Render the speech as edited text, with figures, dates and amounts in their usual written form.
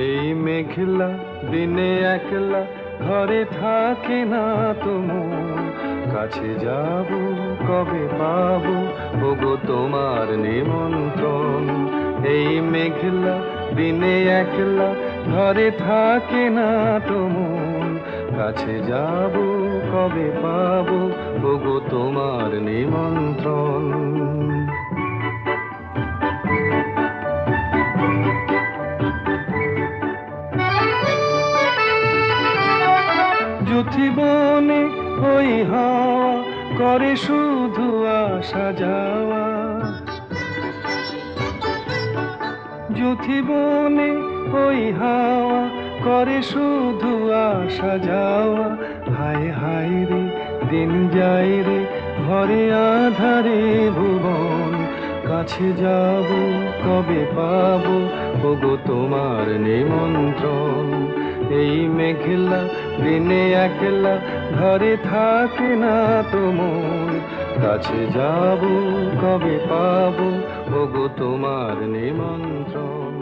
এই মেঘলা দিনে একলা ঘরে থাকে না তো মন, কাছে যাব কবে পাবো ওগো তোমার নিমন্ত্রণ। এই মেঘলা দিনে একলা ঘরে থাকে না তো মন, কাছে যাব কবে পাবো ওগো তোমার নিমন্ত্রণ। যুথিবনে ওই হাওয়া করে শুধু আসা যাওয়া, যুথিবনে ওই হাওয়া করে শুধু আসা যাওয়া। হায় হায় রে দিন যায় রে ঘরে আধারে ভুবন, কাছে যাব কবে পাবো ওগো তোমার নিমন্ত্রণ। এই মেঘলা দিনে একলা ঘরে থাকে না তো মন, কাছে যাব কবে পাবো ওগো তোমার নিমন্ত্রণ।